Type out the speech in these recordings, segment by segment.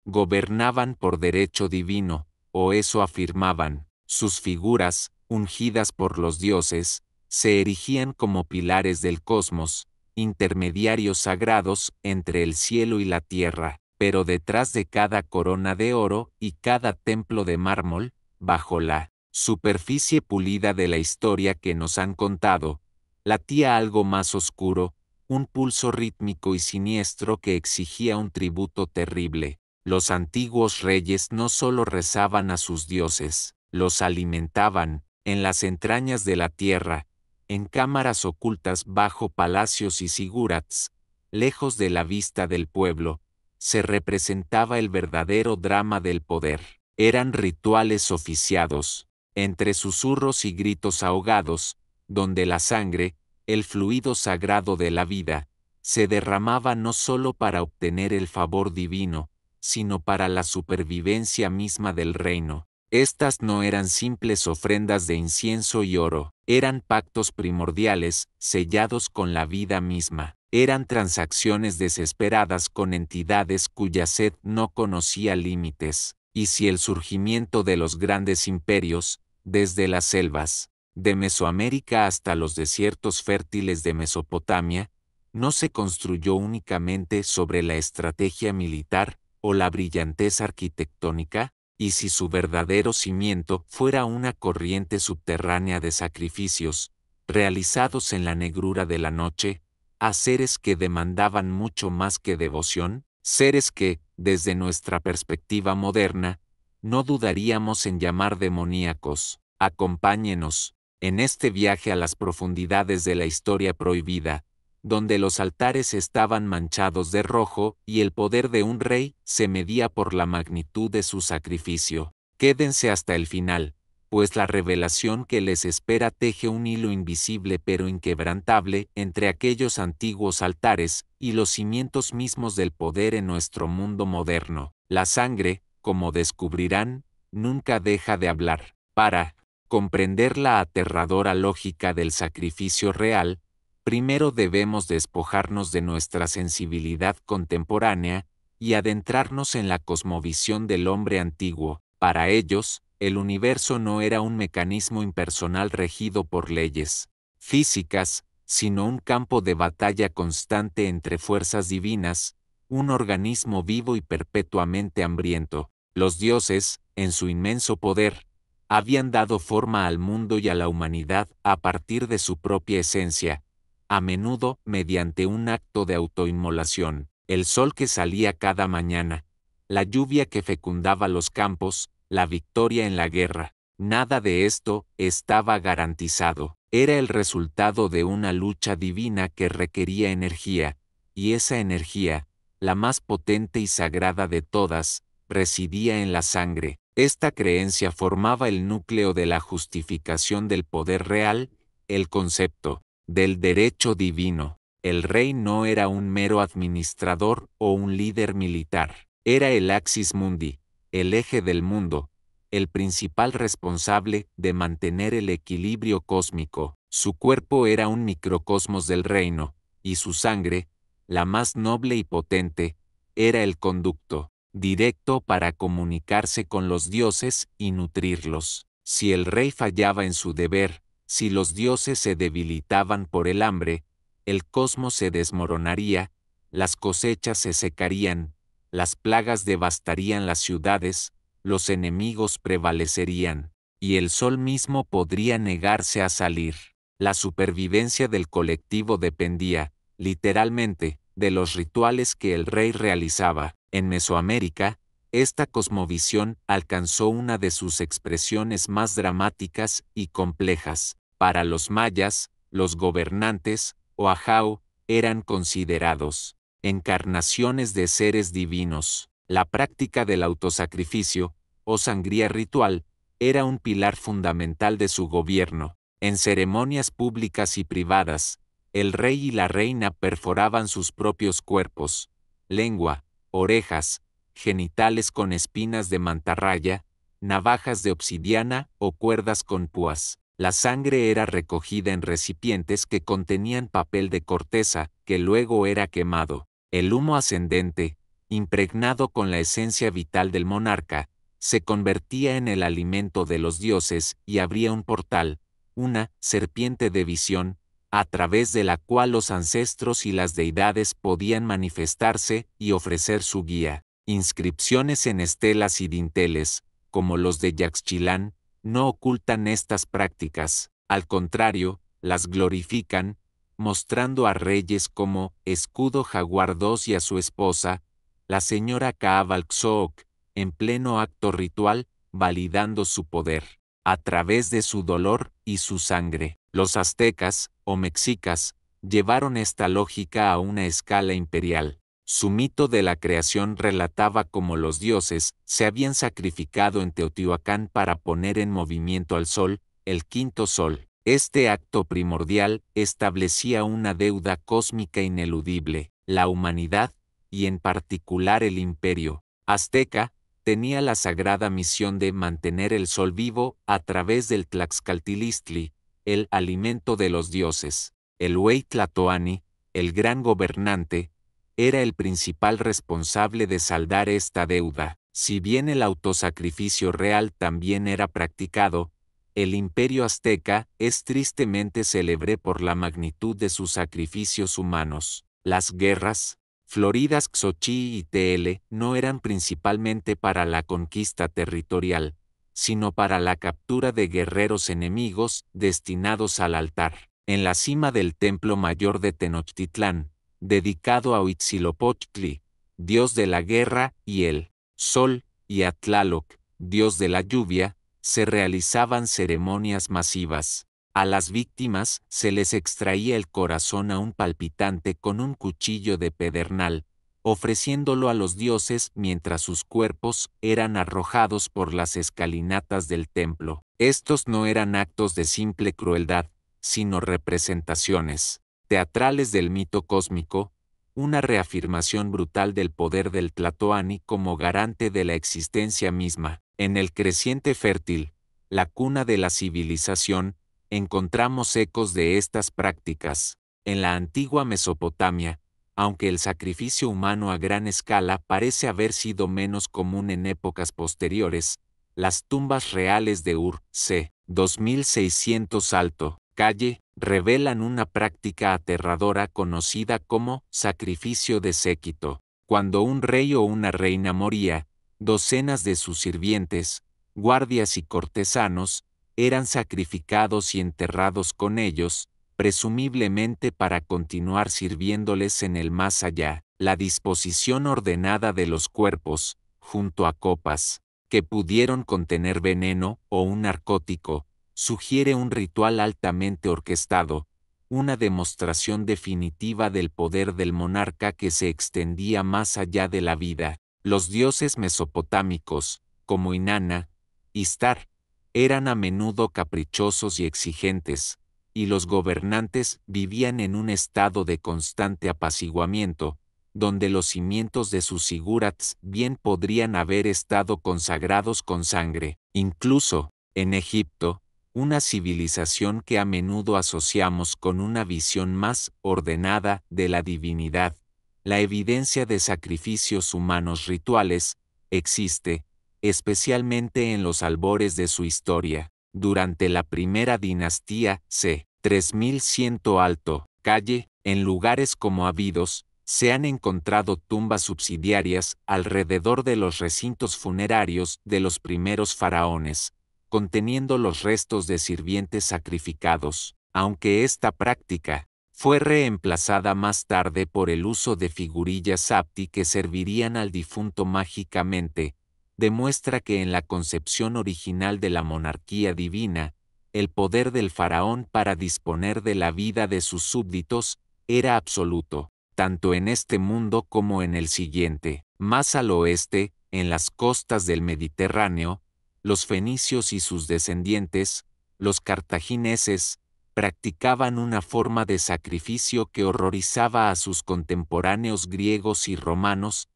gobernaban por derecho divino, o eso afirmaban. Sus figuras, ungidas por los dioses, se erigían como pilares del cosmos, intermediarios sagrados entre el cielo y la tierra, pero detrás de cada corona de oro y cada templo de mármol, bajo la superficie pulida de la historia que nos han contado, latía algo más oscuro, un pulso rítmico y siniestro que exigía un tributo terrible. Los antiguos reyes no solo rezaban a sus dioses, los alimentaban, en las entrañas de la tierra, en cámaras ocultas bajo palacios y sigurats, lejos de la vista del pueblo, se representaba el verdadero drama del poder. Eran rituales oficiados, entre susurros y gritos ahogados, donde la sangre, el fluido sagrado de la vida, se derramaba no solo para obtener el favor divino, sino para la supervivencia misma del reino. Estas no eran simples ofrendas de incienso y oro, eran pactos primordiales, sellados con la vida misma. Eran transacciones desesperadas con entidades cuya sed no conocía límites. Y si el surgimiento de los grandes imperios, desde las selvas de Mesoamérica hasta los desiertos fértiles de Mesopotamia, no se construyó únicamente sobre la estrategia militar o la brillantez arquitectónica, y si su verdadero cimiento fuera una corriente subterránea de sacrificios, realizados en la negrura de la noche, a seres que demandaban mucho más que devoción, seres que, desde nuestra perspectiva moderna, no dudaríamos en llamar demoníacos. Acompáñenos, en este viaje a las profundidades de la historia prohibida, donde los altares estaban manchados de rojo y el poder de un rey se medía por la magnitud de su sacrificio. Quédense hasta el final, pues la revelación que les espera teje un hilo invisible pero inquebrantable entre aquellos antiguos altares y los cimientos mismos del poder en nuestro mundo moderno. La sangre, como descubrirán, nunca deja de hablar. Para comprender la aterradora lógica del sacrificio real, primero debemos despojarnos de nuestra sensibilidad contemporánea y adentrarnos en la cosmovisión del hombre antiguo. Para ellos, el universo no era un mecanismo impersonal regido por leyes físicas, sino un campo de batalla constante entre fuerzas divinas, un organismo vivo y perpetuamente hambriento. Los dioses, en su inmenso poder, habían dado forma al mundo y a la humanidad a partir de su propia esencia, a menudo mediante un acto de autoinmolación. El sol que salía cada mañana, la lluvia que fecundaba los campos, la victoria en la guerra. Nada de esto estaba garantizado. Era el resultado de una lucha divina que requería energía, y esa energía, la más potente y sagrada de todas, residía en la sangre. Esta creencia formaba el núcleo de la justificación del poder real, el concepto del derecho divino. El rey no era un mero administrador o un líder militar. Era el axis mundi, el eje del mundo, el principal responsable de mantener el equilibrio cósmico. Su cuerpo era un microcosmos del reino, y su sangre, la más noble y potente, era el conducto directo para comunicarse con los dioses y nutrirlos. Si el rey fallaba en su deber, si los dioses se debilitaban por el hambre, el cosmos se desmoronaría, las cosechas se secarían, las plagas devastarían las ciudades, los enemigos prevalecerían, y el sol mismo podría negarse a salir. La supervivencia del colectivo dependía, literalmente, de los rituales que el rey realizaba. En Mesoamérica, esta cosmovisión alcanzó una de sus expresiones más dramáticas y complejas. Para los mayas, los gobernantes, o ajau, eran considerados encarnaciones de seres divinos. La práctica del autosacrificio, o sangría ritual, era un pilar fundamental de su gobierno. En ceremonias públicas y privadas, el rey y la reina perforaban sus propios cuerpos, lengua, orejas, genitales con espinas de mantarraya, navajas de obsidiana o cuerdas con púas. La sangre era recogida en recipientes que contenían papel de corteza, que luego era quemado. El humo ascendente, impregnado con la esencia vital del monarca, se convertía en el alimento de los dioses y abría un portal, una serpiente de visión, a través de la cual los ancestros y las deidades podían manifestarse y ofrecer su guía. Inscripciones en estelas y dinteles, como los de Yaxchilán, no ocultan estas prácticas, al contrario, las glorifican, mostrando a reyes como Escudo Jaguar II y a su esposa, la señora Kaabalxoc, en pleno acto ritual, validando su poder, a través de su dolor y su sangre. Los aztecas, o mexicas, llevaron esta lógica a una escala imperial. Su mito de la creación relataba cómo los dioses se habían sacrificado en Teotihuacán para poner en movimiento al sol, el quinto sol. Este acto primordial establecía una deuda cósmica ineludible. La humanidad, y en particular el imperio azteca, tenía la sagrada misión de mantener el sol vivo a través del Tlaxcaltilistli, el alimento de los dioses. El Huey Tlatoani, el gran gobernante, era el principal responsable de saldar esta deuda. Si bien el autosacrificio real también era practicado, el imperio azteca es tristemente célebre por la magnitud de sus sacrificios humanos. Las guerras, floridas Xochi y Tl, no eran principalmente para la conquista territorial, sino para la captura de guerreros enemigos destinados al altar. En la cima del templo mayor de Tenochtitlán, dedicado a Huitzilopochtli, dios de la guerra, y el sol, y a Tlaloc, dios de la lluvia, se realizaban ceremonias masivas. A las víctimas se les extraía el corazón aún palpitante con un cuchillo de pedernal, ofreciéndolo a los dioses mientras sus cuerpos eran arrojados por las escalinatas del templo. Estos no eran actos de simple crueldad, sino representaciones teatrales del mito cósmico, una reafirmación brutal del poder del Tlatoani como garante de la existencia misma. En el creciente fértil, la cuna de la civilización, encontramos ecos de estas prácticas. En la antigua Mesopotamia, aunque el sacrificio humano a gran escala parece haber sido menos común en épocas posteriores, las tumbas reales de Ur-C, 2600 alto, calle, revelan una práctica aterradora conocida como sacrificio de séquito. Cuando un rey o una reina moría, docenas de sus sirvientes, guardias y cortesanos, eran sacrificados y enterrados con ellos, presumiblemente para continuar sirviéndoles en el más allá. La disposición ordenada de los cuerpos, junto a copas, que pudieron contener veneno o un narcótico, sugiere un ritual altamente orquestado, una demostración definitiva del poder del monarca que se extendía más allá de la vida. Los dioses mesopotámicos, como Inanna, Istar, eran a menudo caprichosos y exigentes, y los gobernantes vivían en un estado de constante apaciguamiento, donde los cimientos de sus zigurats bien podrían haber estado consagrados con sangre. Incluso, en Egipto, una civilización que a menudo asociamos con una visión más ordenada de la divinidad, la evidencia de sacrificios humanos rituales existe, especialmente en los albores de su historia. Durante la primera dinastía c. 3100 alto, calle, en lugares como Abidos, se han encontrado tumbas subsidiarias alrededor de los recintos funerarios de los primeros faraones, conteniendo los restos de sirvientes sacrificados. Aunque esta práctica fue reemplazada más tarde por el uso de figurillas sapti que servirían al difunto mágicamente, demuestra que en la concepción original de la monarquía divina, el poder del faraón para disponer de la vida de sus súbditos era absoluto, tanto en este mundo como en el siguiente. Más al oeste, en las costas del Mediterráneo, los fenicios y sus descendientes, los cartagineses, practicaban una forma de sacrificio que horrorizaba a sus contemporáneos griegos y romanos,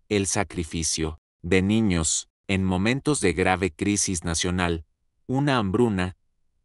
el sacrificio de niños. En momentos de grave crisis nacional, una hambruna,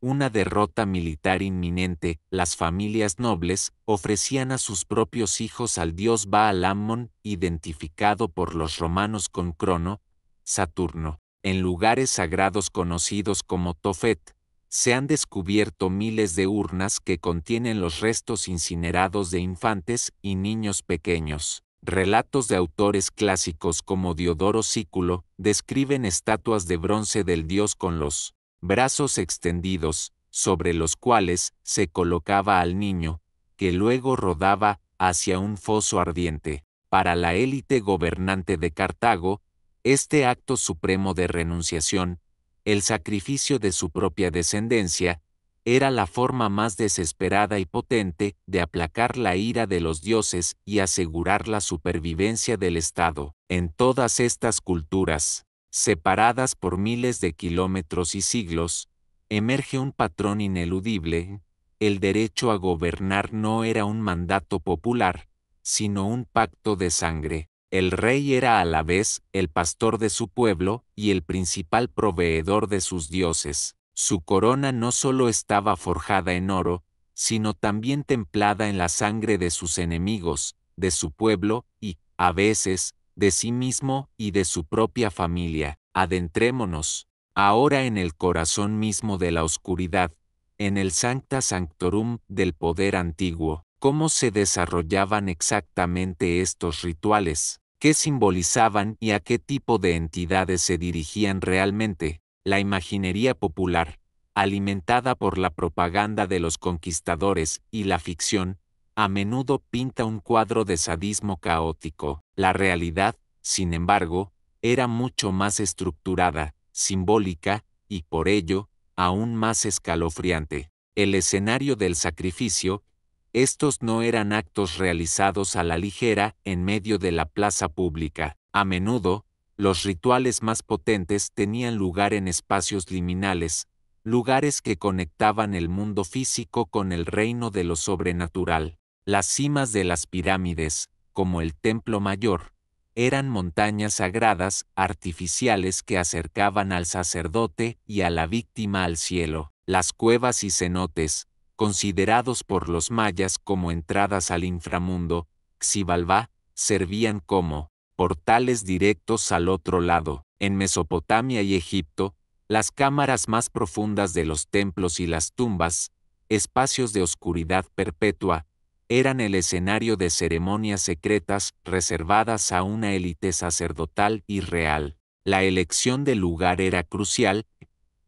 una derrota militar inminente, las familias nobles ofrecían a sus propios hijos al dios Baal-Ammon, identificado por los romanos con Crono, Saturno. En lugares sagrados conocidos como Tophet, se han descubierto miles de urnas que contienen los restos incinerados de infantes y niños pequeños. Relatos de autores clásicos como Diodoro Sículo describen estatuas de bronce del dios con los brazos extendidos, sobre los cuales se colocaba al niño, que luego rodaba hacia un foso ardiente. Para la élite gobernante de Cartago, este acto supremo de renunciación, el sacrificio de su propia descendencia, era la forma más desesperada y potente de aplacar la ira de los dioses y asegurar la supervivencia del Estado. En todas estas culturas, separadas por miles de kilómetros y siglos, emerge un patrón ineludible: el derecho a gobernar no era un mandato popular, sino un pacto de sangre. El rey era a la vez el pastor de su pueblo y el principal proveedor de sus dioses. Su corona no solo estaba forjada en oro, sino también templada en la sangre de sus enemigos, de su pueblo y, a veces, de sí mismo y de su propia familia. Adentrémonos ahora en el corazón mismo de la oscuridad, en el Sancta Sanctorum del poder antiguo. ¿Cómo se desarrollaban exactamente estos rituales? ¿Qué simbolizaban y a qué tipo de entidades se dirigían realmente? La imaginería popular, alimentada por la propaganda de los conquistadores y la ficción, a menudo pinta un cuadro de sadismo caótico. La realidad, sin embargo, era mucho más estructurada, simbólica y, por ello, aún más escalofriante. El escenario del sacrificio. Estos no eran actos realizados a la ligera en medio de la plaza pública. A menudo, los rituales más potentes tenían lugar en espacios liminales, lugares que conectaban el mundo físico con el reino de lo sobrenatural. Las cimas de las pirámides, como el Templo Mayor, eran montañas sagradas, artificiales que acercaban al sacerdote y a la víctima al cielo. Las cuevas y cenotes, considerados por los mayas como entradas al inframundo, Xibalbá, servían como portales directos al otro lado. En Mesopotamia y Egipto, las cámaras más profundas de los templos y las tumbas, espacios de oscuridad perpetua, eran el escenario de ceremonias secretas reservadas a una élite sacerdotal y real. La elección del lugar era crucial,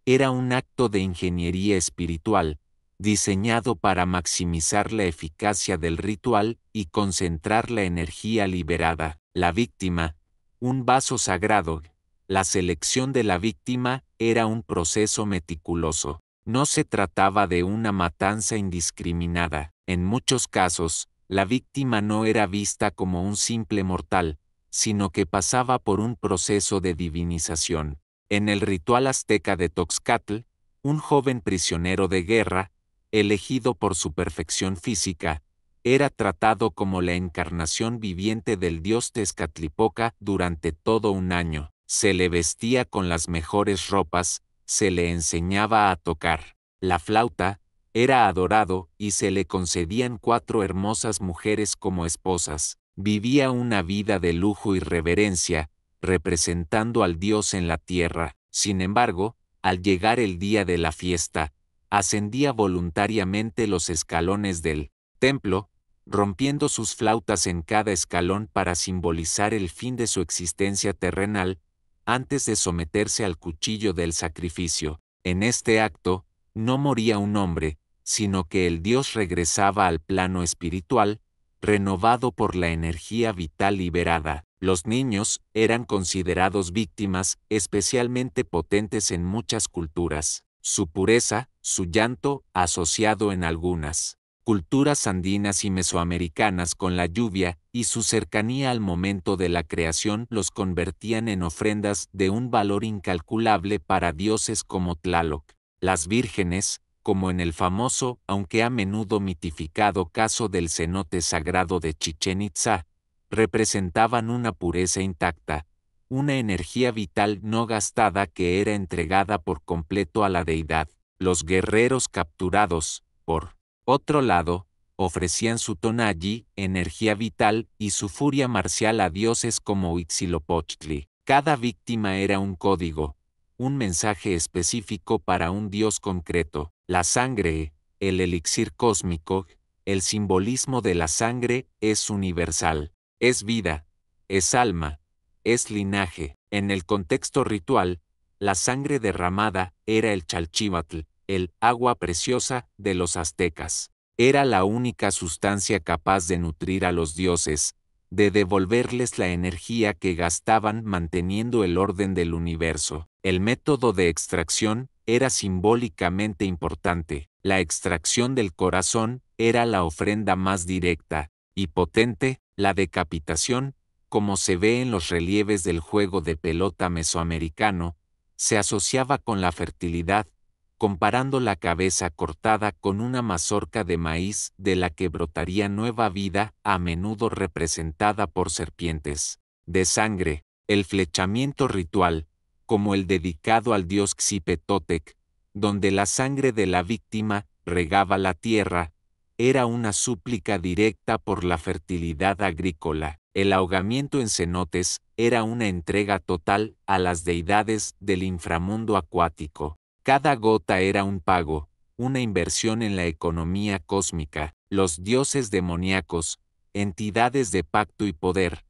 era un acto de ingeniería espiritual, diseñado para maximizar la eficacia del ritual y concentrar la energía liberada. La víctima, un vaso sagrado. La selección de la víctima era un proceso meticuloso. No se trataba de una matanza indiscriminada. En muchos casos, la víctima no era vista como un simple mortal, sino que pasaba por un proceso de divinización. En el ritual azteca de Toxcatl, un joven prisionero de guerra, elegido por su perfección física, era tratado como la encarnación viviente del dios Tezcatlipoca durante todo un año. Se le vestía con las mejores ropas, se le enseñaba a tocar la flauta, era adorado y se le concedían 4 hermosas mujeres como esposas. Vivía una vida de lujo y reverencia, representando al dios en la tierra. Sin embargo, al llegar el día de la fiesta, ascendía voluntariamente los escalones del templo, rompiendo sus flautas en cada escalón para simbolizar el fin de su existencia terrenal, antes de someterse al cuchillo del sacrificio. En este acto, no moría un hombre, sino que el dios regresaba al plano espiritual, renovado por la energía vital liberada. Los niños eran considerados víctimas especialmente potentes en muchas culturas. Su pureza, su llanto, asociado en algunas culturas andinas y mesoamericanas con la lluvia y su cercanía al momento de la creación los convertían en ofrendas de un valor incalculable para dioses como Tlaloc. Las vírgenes, como en el famoso, aunque a menudo mitificado caso del cenote sagrado de Chichén Itzá, representaban una pureza intacta, una energía vital no gastada que era entregada por completo a la deidad. Los guerreros capturados, por otro lado, ofrecían su tonalli, energía vital, y su furia marcial a dioses como Huitzilopochtli. Cada víctima era un código, un mensaje específico para un dios concreto. La sangre, el elixir cósmico, el simbolismo de la sangre es universal. Es vida, es alma, es linaje. En el contexto ritual, la sangre derramada era el chalchihuatl, el agua preciosa de los aztecas. Era la única sustancia capaz de nutrir a los dioses, de devolverles la energía que gastaban manteniendo el orden del universo. El método de extracción era simbólicamente importante. La extracción del corazón era la ofrenda más directa y potente. La decapitación, como se ve en los relieves del juego de pelota mesoamericano, se asociaba con la fertilidad, comparando la cabeza cortada con una mazorca de maíz de la que brotaría nueva vida, a menudo representada por serpientes de sangre. El flechamiento ritual, como el dedicado al dios Xipetotec, donde la sangre de la víctima regaba la tierra, era una súplica directa por la fertilidad agrícola. El ahogamiento en cenotes era una entrega total a las deidades del inframundo acuático. Cada gota era un pago, una inversión en la economía cósmica. Los dioses demoníacos, entidades de pacto y poder.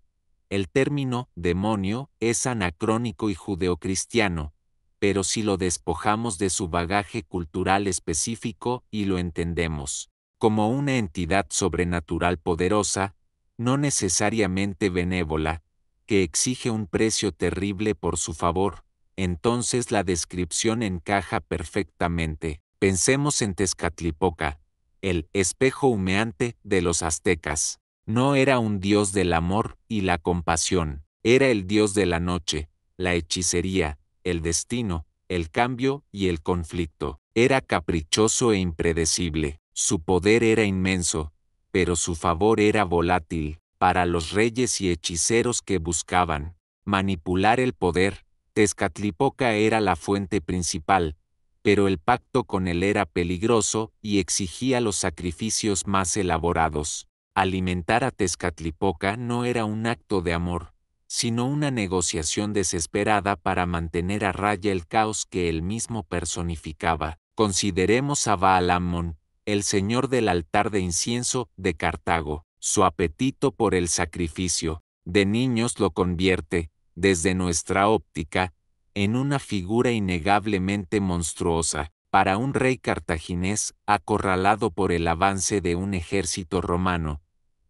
El término demonio es anacrónico y judeocristiano, pero si lo despojamos de su bagaje cultural específico y lo entendemos como una entidad sobrenatural poderosa, no necesariamente benévola, que exige un precio terrible por su favor, entonces la descripción encaja perfectamente. Pensemos en Tezcatlipoca, el espejo humeante de los aztecas. No era un dios del amor y la compasión, era el dios de la noche, la hechicería, el destino, el cambio y el conflicto. Era caprichoso e impredecible. Su poder era inmenso, pero su favor era volátil. Para los reyes y hechiceros que buscaban manipular el poder, Tezcatlipoca era la fuente principal, pero el pacto con él era peligroso y exigía los sacrificios más elaborados. Alimentar a Tezcatlipoca no era un acto de amor, sino una negociación desesperada para mantener a raya el caos que él mismo personificaba. Consideremos a Baal-Ammon, el señor del altar de incienso de Cartago. Su apetito por el sacrificio de niños lo convierte, desde nuestra óptica, en una figura innegablemente monstruosa. Para un rey cartaginés acorralado por el avance de un ejército romano,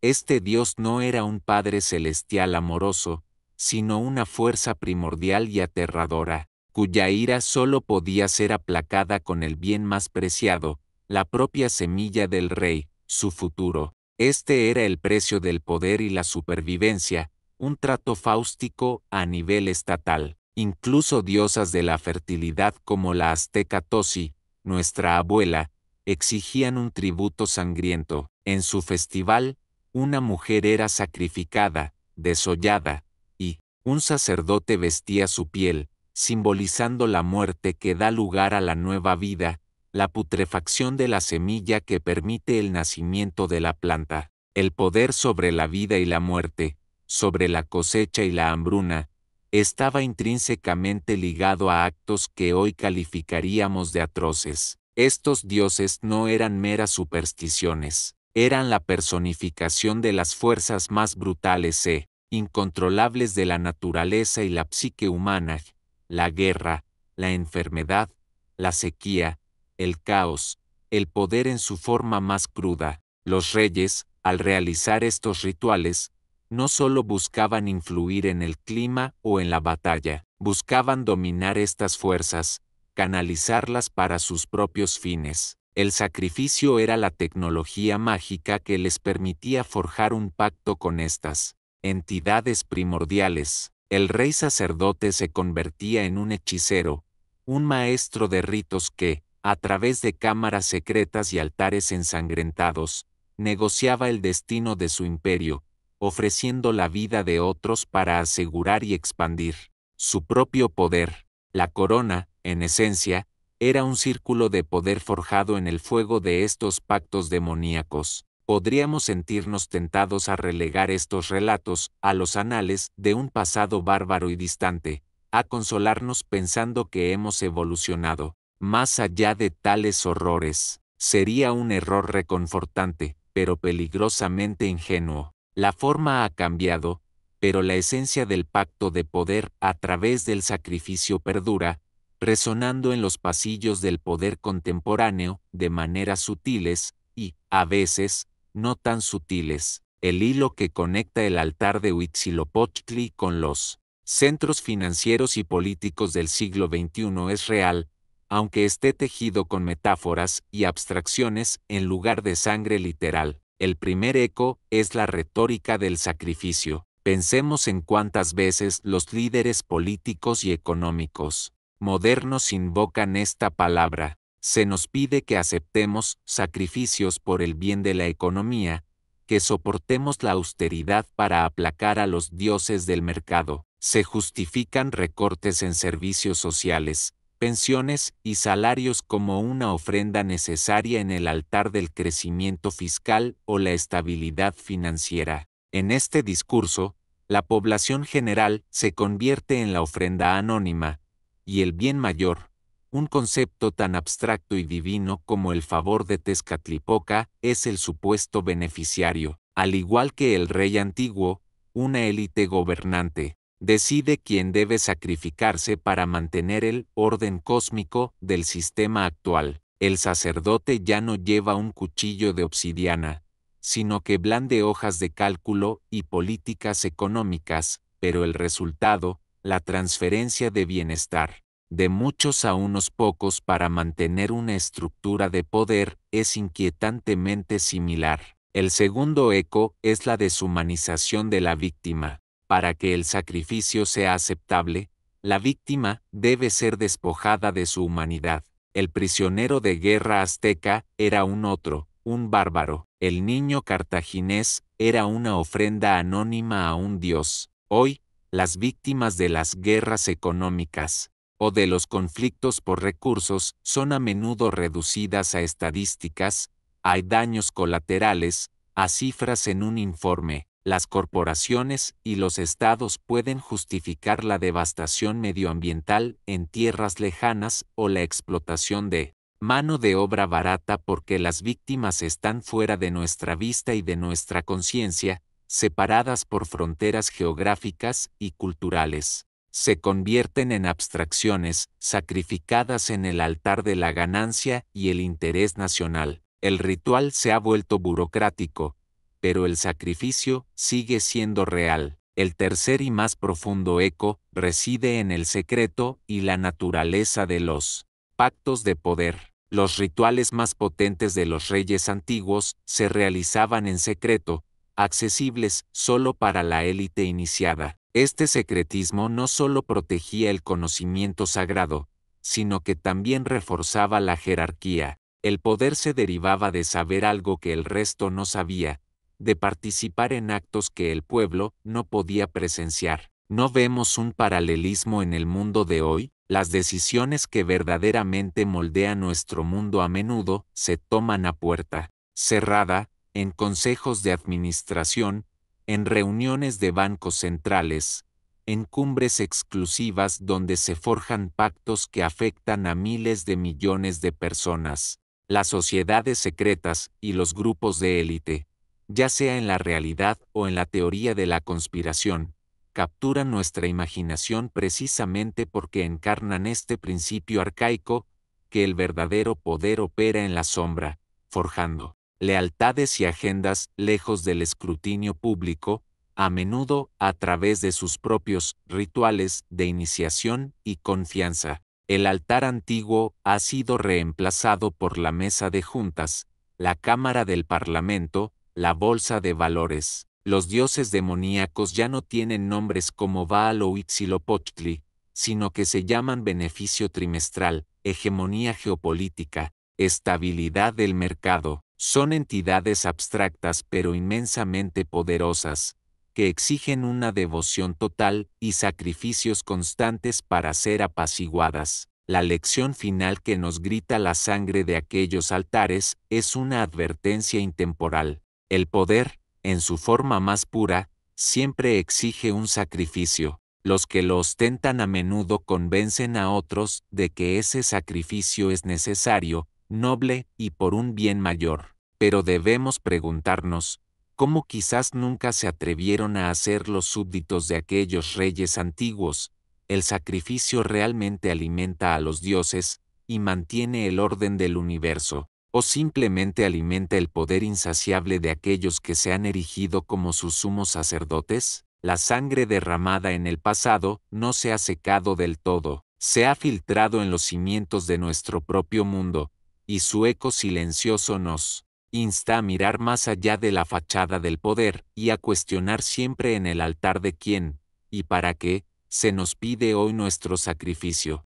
este dios no era un Padre celestial amoroso, sino una fuerza primordial y aterradora, cuya ira solo podía ser aplacada con el bien más preciado, la propia semilla del rey, su futuro. Este era el precio del poder y la supervivencia, un trato fáustico a nivel estatal. Incluso diosas de la fertilidad como la azteca Tosi, nuestra abuela, exigían un tributo sangriento. En su festival, una mujer era sacrificada, desollada, y un sacerdote vestía su piel, simbolizando la muerte que da lugar a la nueva vida, la putrefacción de la semilla que permite el nacimiento de la planta. El poder sobre la vida y la muerte, sobre la cosecha y la hambruna, estaba intrínsecamente ligado a actos que hoy calificaríamos de atroces. Estos dioses no eran meras supersticiones, eran la personificación de las fuerzas más brutales e incontrolables de la naturaleza y la psique humana, la guerra, la enfermedad, la sequía, el caos, el poder en su forma más cruda. Los reyes, al realizar estos rituales, no solo buscaban influir en el clima o en la batalla, buscaban dominar estas fuerzas, canalizarlas para sus propios fines. El sacrificio era la tecnología mágica que les permitía forjar un pacto con estas entidades primordiales. El rey sacerdote se convertía en un hechicero, un maestro de ritos que, a través de cámaras secretas y altares ensangrentados, negociaba el destino de su imperio, ofreciendo la vida de otros para asegurar y expandir su propio poder. La corona, en esencia, Era un círculo de poder forjado en el fuego de estos pactos demoníacos. Podríamos sentirnos tentados a relegar estos relatos a los anales de un pasado bárbaro y distante, a consolarnos pensando que hemos evolucionado. Más allá de tales horrores, sería un error reconfortante, pero peligrosamente ingenuo. La forma ha cambiado, pero la esencia del pacto de poder a través del sacrificio perdura, resonando en los pasillos del poder contemporáneo de maneras sutiles y, a veces, no tan sutiles. El hilo que conecta el altar de Huitzilopochtli con los centros financieros y políticos del siglo XXI es real, aunque esté tejido con metáforas y abstracciones en lugar de sangre literal. El primer eco es la retórica del sacrificio. Pensemos en cuántas veces los líderes políticos y económicos modernos invocan esta palabra. Se nos pide que aceptemos sacrificios por el bien de la economía, que soportemos la austeridad para aplacar a los dioses del mercado. Se justifican recortes en servicios sociales, pensiones y salarios como una ofrenda necesaria en el altar del crecimiento fiscal o la estabilidad financiera. En este discurso, la población general se convierte en la ofrenda anónima, y el bien mayor, un concepto tan abstracto y divino como el favor de Tezcatlipoca, es el supuesto beneficiario. Al igual que el rey antiguo, una élite gobernante decide quién debe sacrificarse para mantener el orden cósmico del sistema actual. El sacerdote ya no lleva un cuchillo de obsidiana, sino que blande hojas de cálculo y políticas económicas, pero el resultado, la transferencia de bienestar, de muchos a unos pocos para mantener una estructura de poder, es inquietantemente similar. El segundo eco es la deshumanización de la víctima. Para que el sacrificio sea aceptable, la víctima debe ser despojada de su humanidad. El prisionero de guerra azteca era un bárbaro. El niño cartaginés era una ofrenda anónima a un dios. Hoy, las víctimas de las guerras económicas o de los conflictos por recursos son a menudo reducidas a estadísticas, a daños colaterales, a cifras en un informe. Las corporaciones y los estados pueden justificar la devastación medioambiental en tierras lejanas o la explotación de mano de obra barata porque las víctimas están fuera de nuestra vista y de nuestra conciencia, separadas por fronteras geográficas y culturales. Se convierten en abstracciones, sacrificadas en el altar de la ganancia y el interés nacional. El ritual se ha vuelto burocrático, pero el sacrificio sigue siendo real. El tercer y más profundo eco reside en el secreto y la naturaleza de los pactos de poder. Los rituales más potentes de los reyes antiguos se realizaban en secreto, accesibles solo para la élite iniciada. Este secretismo no solo protegía el conocimiento sagrado, sino que también reforzaba la jerarquía. El poder se derivaba de saber algo que el resto no sabía, de participar en actos que el pueblo no podía presenciar. ¿No vemos un paralelismo en el mundo de hoy? Las decisiones que verdaderamente moldean nuestro mundo a menudo se toman a puerta cerrada, en consejos de administración, en reuniones de bancos centrales, en cumbres exclusivas donde se forjan pactos que afectan a miles de millones de personas. Las sociedades secretas y los grupos de élite, ya sea en la realidad o en la teoría de la conspiración, capturan nuestra imaginación precisamente porque encarnan este principio arcaico, que el verdadero poder opera en la sombra, forjando lealtades y agendas lejos del escrutinio público, a menudo a través de sus propios rituales de iniciación y confianza. El altar antiguo ha sido reemplazado por la mesa de juntas, la Cámara del Parlamento, la Bolsa de Valores. Los dioses demoníacos ya no tienen nombres como Baal o Huitzilopochtli, sino que se llaman beneficio trimestral, hegemonía geopolítica, estabilidad del mercado. Son entidades abstractas pero inmensamente poderosas, que exigen una devoción total y sacrificios constantes para ser apaciguadas. La lección final que nos grita la sangre de aquellos altares es una advertencia intemporal. El poder, en su forma más pura, siempre exige un sacrificio. Los que lo ostentan a menudo convencen a otros de que ese sacrificio es necesario, noble y por un bien mayor. Pero debemos preguntarnos, ¿cómo quizás nunca se atrevieron a hacer los súbditos de aquellos reyes antiguos? El sacrificio realmente alimenta a los dioses y mantiene el orden del universo, o simplemente alimenta el poder insaciable de aquellos que se han erigido como sus sumos sacerdotes. La sangre derramada en el pasado no se ha secado del todo, se ha filtrado en los cimientos de nuestro propio mundo, y su eco silencioso nos insta a mirar más allá de la fachada del poder y a cuestionar siempre en el altar de quién y para qué se nos pide hoy nuestro sacrificio.